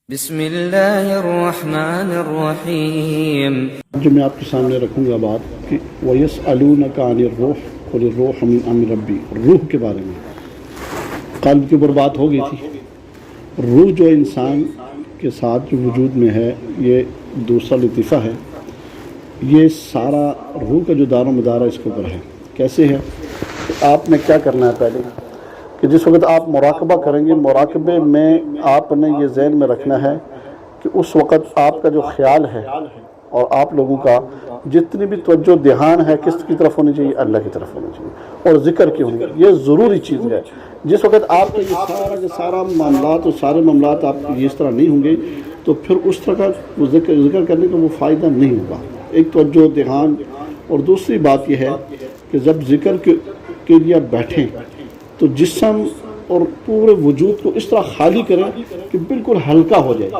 بسم اللہ الرحمن الرحیم۔ جو میں آپ کے سامنے رکھوں گا بات کہ وَيَسْأَلُونَكَ عَنِ الرُّوحِ قُلِ الرُّوحُ مِنْ أَمْرِ رَبِّي، روح کے بارے میں قلب کے اوپر بات ہو گئی تھی۔ روح جو انسان کے ساتھ جو وجود میں ہے، یہ دوسرا لطیفہ ہے۔ یہ سارا روح کا جو دار و مدار اس کے اوپر ہے۔ کیسے ہے کہ آپ نے کیا کرنا ہے پہلے کہ جس وقت آپ مراقبہ کریں گے، مراقبے میں آپ نے یہ ذہن میں رکھنا ہے کہ اس وقت آپ کا جو خیال ہے اور آپ لوگوں کا جتنی بھی توجہ دھیان ہے کس کی طرف ہونی چاہیے؟ اللہ کی طرف ہونی چاہیے، اور ذکر کی ہونی چاہیے۔ یہ ضروری چیز ہے۔ جس وقت آپ کا یہ سارا معاملات اور سارے معاملات آپ یہ اس طرح نہیں ہوں گے تو پھر اس طرح کا وہ ذکر کرنے کا وہ فائدہ نہیں ہوگا۔ ایک توجہ دھیان، اور دوسری بات یہ ہے کہ جب ذکر کے لیے بیٹھیں تو جسم اور پورے وجود کو اس طرح خالی کریں کہ بالکل ہلکا ہو جائے۔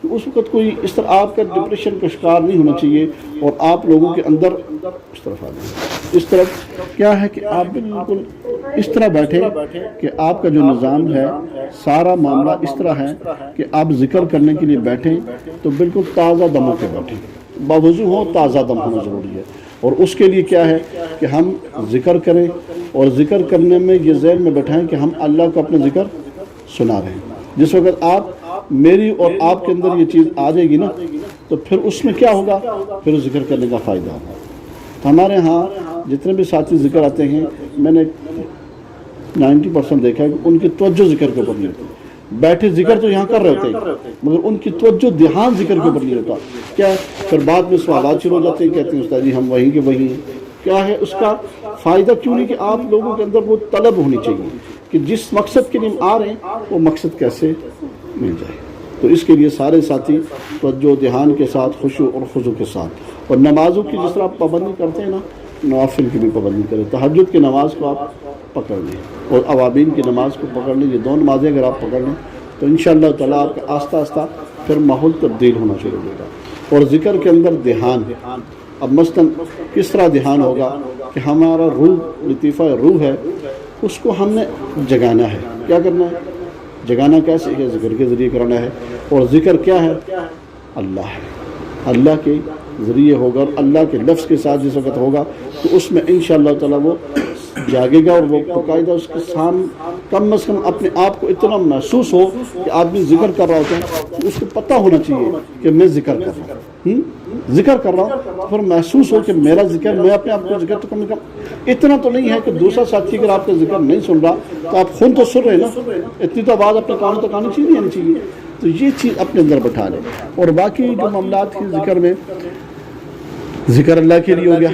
تو اس وقت کوئی اس طرح آپ کا ڈپریشن کا شکار نہیں ہونا چاہیے، اور آپ لوگوں کے اندر اس طرف آ جائیں۔ اس طرف کیا ہے کہ آپ بالکل اس طرح بیٹھیں کہ آپ کا جو نظام ہے سارا معاملہ اس طرح ہے کہ آپ ذکر کرنے کے لیے بیٹھیں تو بالکل تازہ دموں کے بیٹھیں، باوضو ہو، تازہ دم ہونا ضروری ہے۔ اور اس کے لیے کیا ہے کہ ہم ذکر کریں، اور ذکر کرنے میں یہ ذہن میں بٹھائیں کہ ہم اللہ کو اپنا ذکر سنا رہے ہیں۔ جس وقت آپ میری اور آپ کے اندر یہ چیز آ جائے گی نا تو پھر اس میں کیا ہوگا؟ پھر ذکر کرنے کا فائدہ ہوگا۔ تو ہمارے ہاں جتنے بھی ساتھی ذکر آتے ہیں، میں نے 90% دیکھا ہے کہ ان کی توجہ ذکر کے اوپر نہیں ہوتی۔ بیٹھے ذکر تو یہاں کر رہے ہوتے ہیں مگر ان کی توجہ دھیان ذکر کے اوپر نہیں ہوتا۔ کیا پھر بعد میں سوالات شروع ہو جاتے ہیں، کہتے ہیں استاد جی ہم وہیں کے وہیں ہیں۔ کیا ہے اس کا فائدہ؟ کیوں نہیں کہ آپ لوگوں کے اندر وہ طلب ہونی چاہیے کہ جس مقصد کے لیے ہم آ رہے ہیں وہ مقصد کیسے مل جائے۔ تو اس کے لیے سارے ساتھی توجہ دھیان کے ساتھ، خشوع اور خضوع کے ساتھ، اور نمازوں کی جس طرح آپ پابندی کرتے ہیں نا، نوافل کی بھی پابندی کریں۔ تہجد کی نماز کو آپ پکڑ لیں اور اوابین کی نماز کو پکڑ لیں۔ یہ دو نمازیں اگر آپ پکڑ لیں تو انشاءاللہ تعالیٰ آپ کا آہستہ آہستہ پھر ماحول تبدیل ہونا شروع ہوگا۔ اور ذکر کے اندر دھیان، اب مثلاً کس طرح دھیان ہوگا کہ ہمارا روح، لطیفہ روح ہے، اس کو ہم نے جگانا ہے۔ کیا کرنا ہے؟ جگانا کیسے ہے؟ ذکر کے ذریعے کرنا ہے۔ اور ذکر کیا ہے؟ اللہ ہے، اللہ کے ذریعے ہوگا، اور اللہ کے لفظ کے ساتھ جس وقت ہوگا تو اس میں انشاءاللہ تعالیٰ وہ جاگے گا، اور وہ باقاعدہ اس کے سامنے کم از کم اپنے آپ کو اتنا محسوس ہو کہ آدمی ذکر کر رہا ہوتا ہے تو اس کو پتہ ہونا چاہیے کہ میں ذکر کر رہا ہوں، ذکر کر رہا ہوں، پھر محسوس ہو کہ میرا ذکر، میں اپنے آپ کو ذکر تو کم از کم اتنا تو نہیں ہے کہ دوسرا ساتھی اگر آپ کا ذکر نہیں سن رہا تو آپ خود تو سن رہے نا، اتنی تو آواز اپنے کانوں تک آنی چاہیے، آنی چاہیے۔ تو یہ چیز اپنے اندر بٹھا لیں۔ اور باقی جو معاملات کی ذکر میں، ذکر اللہ کے لیے ہو گیا،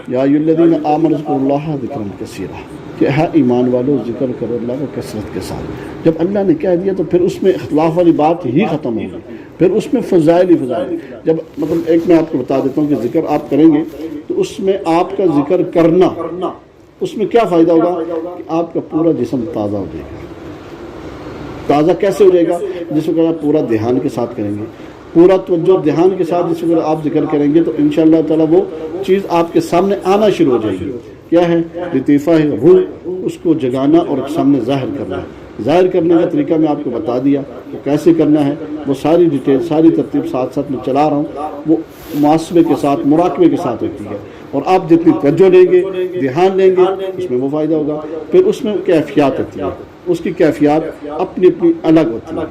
یا ایھا الذین آمنوا اذکروا اللہ ذکرا کثیرا، کہ ہے ایمان والو ذکر کرو اللہ کو کثرت کے ساتھ۔ جب اللہ نے کہہ دیا تو پھر اس میں اختلاف والی بات ہی ختم ہوگی، پھر اس میں فضائل ہی فضائل۔ جب مطلب ایک میں آپ کو بتا دیتا ہوں کہ ذکر آپ کریں گے تو اس میں آپ کا ذکر کرنا، اس میں کیا فائدہ ہوگا کہ آپ کا پورا جسم تازہ ہو جائے گا۔ تازہ کیسے ہو جائے گا؟ جس وقت آپ پورا دھیان کے ساتھ کریں گے، پورا توجہ دھیان کے ساتھ جس وقت آپ ذکر کریں گے تو انشاءاللہ تعالیٰ وہ چیز آپ کے سامنے آنا شروع ہو جائے گی۔ کیا ہے؟ لطیفہ ہے روح، اس کو جگانا اور سامنے ظاہر کرنا ہے۔ ظاہر کرنے کا طریقہ میں آپ کو بتا دیا کہ کیسے کرنا ہے، وہ ساری ڈیٹیل، ساری ترتیب ساتھ ساتھ میں چلا رہا ہوں، وہ محاسبے کے ساتھ، مراقبے کے ساتھ ہوتی ہے۔ اور آپ جتنی توجہ لیں گے، دھیان لیں گے، اس میں وہ فائدہ ہوگا۔ پھر اس میں کیفیات ہوتی ہے، اس کی کیفیات اپنی اپنی الگ ہوتی ہے،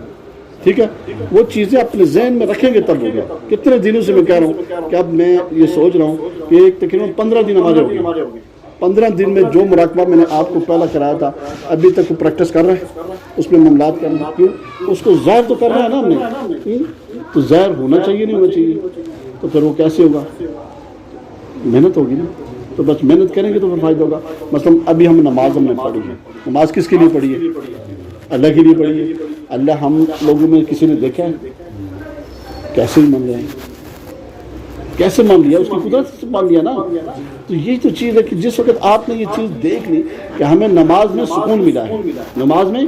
ٹھیک ہے؟ وہ چیزیں اپنے ذہن میں رکھیں گے تب ہوگا۔ کتنے دنوں سے میں کہہ رہا ہوں کہ اب میں یہ سوچ رہا ہوں کہ ایک تقریباً 15 دن ہمارے ہو گئے۔ 15 دن میں جو مراقبہ میں نے آپ کو پہلا کرایا تھا ابھی تک وہ پریکٹس کر رہے ہیں، اس میں معاملات کر رہے ہیں۔ کیوں؟ اس کو ظاہر تو کر رہے ہیں نا ہم نے، تو ظاہر ہونا چاہیے نہیں ہونا چاہیے؟ تو پھر وہ کیسے ہوگا؟ محنت ہوگی نا، تو بس محنت کریں گے تو پھر فائدہ ہوگا۔ مثلا ابھی ہم نماز نے پڑھی ہے، نماز کس کے لیے پڑھی ہے؟ اللہ کے لیے پڑھی ہے۔ اللہ ہم لوگوں میں کسی نے دیکھا ہے؟ کیسے ہی مان رہے ہیں، کیسے مان لیا؟ اس کی قدرت سے مان لیا نا۔ تو یہی تو چیز ہے کہ جس وقت آپ نے یہ چیز دیکھ لی کہ ہمیں نماز میں سکون ملا ہے، نماز میں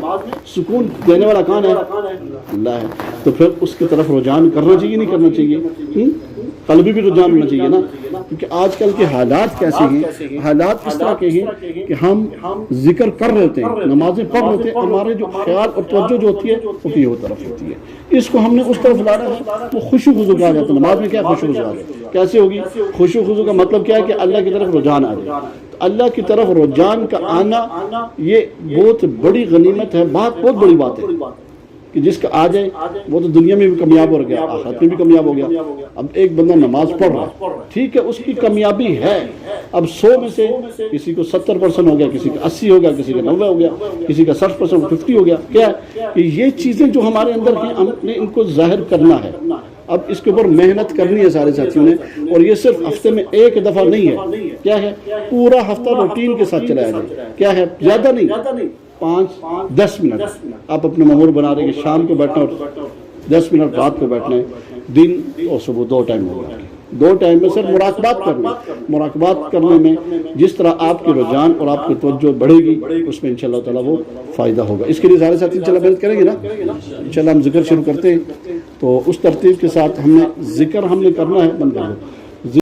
سکون دینے والا کون ہے؟ اللہ ہے، تو پھر اس کی طرف رجحان کرنا چاہیے نہیں کرنا چاہیے؟ قلبی بھی رجحان ہونا چاہیے نا، کیونکہ آج کل کے حالات کیسے ہیں، حالات اس طرح کے ہیں کہ ہم ذکر کر رہے ہوتے ہیں، نمازیں پڑھ رہے ہوتے ہیں، ہمارے جو خیال اور توجہ جو ہوتی ہے وہ کہیں اور طرف ہوتی ہے، اس کو ہم نے اس طرف لانا ہے تو خشوع و خضوع کہا جاتا ہے۔ نماز میں کیا خشوع و خضوع ہے، کیسے ہوگی خشوع و خضوع کا مطلب کیا ہے کہ اللہ کی طرف رجحان آ جائے۔ اللہ کی طرف رجحان کا آنا یہ بہت بڑی غنیمت ہے، بہت بڑی بات ہے کہ جس کا آ جائے وہ تو دنیا میں بھی کامیاب ہو گیا، آخرت میں بھی کامیاب ہو گیا۔ اب ایک بندہ نماز پڑھ رہا ہے، ٹھیک ہے، اس کی کامیابی ہے، اب 100 میں سے کسی کو 70% ہو گیا، کسی کا 80 ہو گیا، کسی کا 90 ہو گیا، کسی کا 60% 50 ہو گیا۔ کیا ہے کہ یہ چیزیں جو ہمارے اندر ہیں ہم نے ان کو ظاہر کرنا ہے، اب اس کے اوپر محنت کرنی ہے سارے ساتھیوں نے، اور یہ صرف ہفتے میں ایک دفعہ نہیں ہے، کیا ہے پورا ہفتہ روٹین کے ساتھ چلایا جائے، کیا ہے زیادہ نہیں، 5-10 منٹ آپ اپنے معمول بنا رہے کہ شام کو بیٹھنا اور 10 منٹ رات کو بیٹھنا ہے، دن اور صبح 2 ٹائم ہوگا، 2 ٹائم میں صرف مراقبات کرنا، مراقبات کرنے میں جس طرح آپ کی رجحان اور آپ کی توجہ بڑھے گی اس میں انشاءاللہ تعالیٰ وہ فائدہ ہوگا۔ اس کے لیے سارے ساتھی انشاءاللہ محنت کریں گے نا، انشاءاللہ ہم ذکر شروع کرتے ہیں تو اس ترتیب کے ساتھ ہم نے ذکر کرنا ہے، بند کر دو۔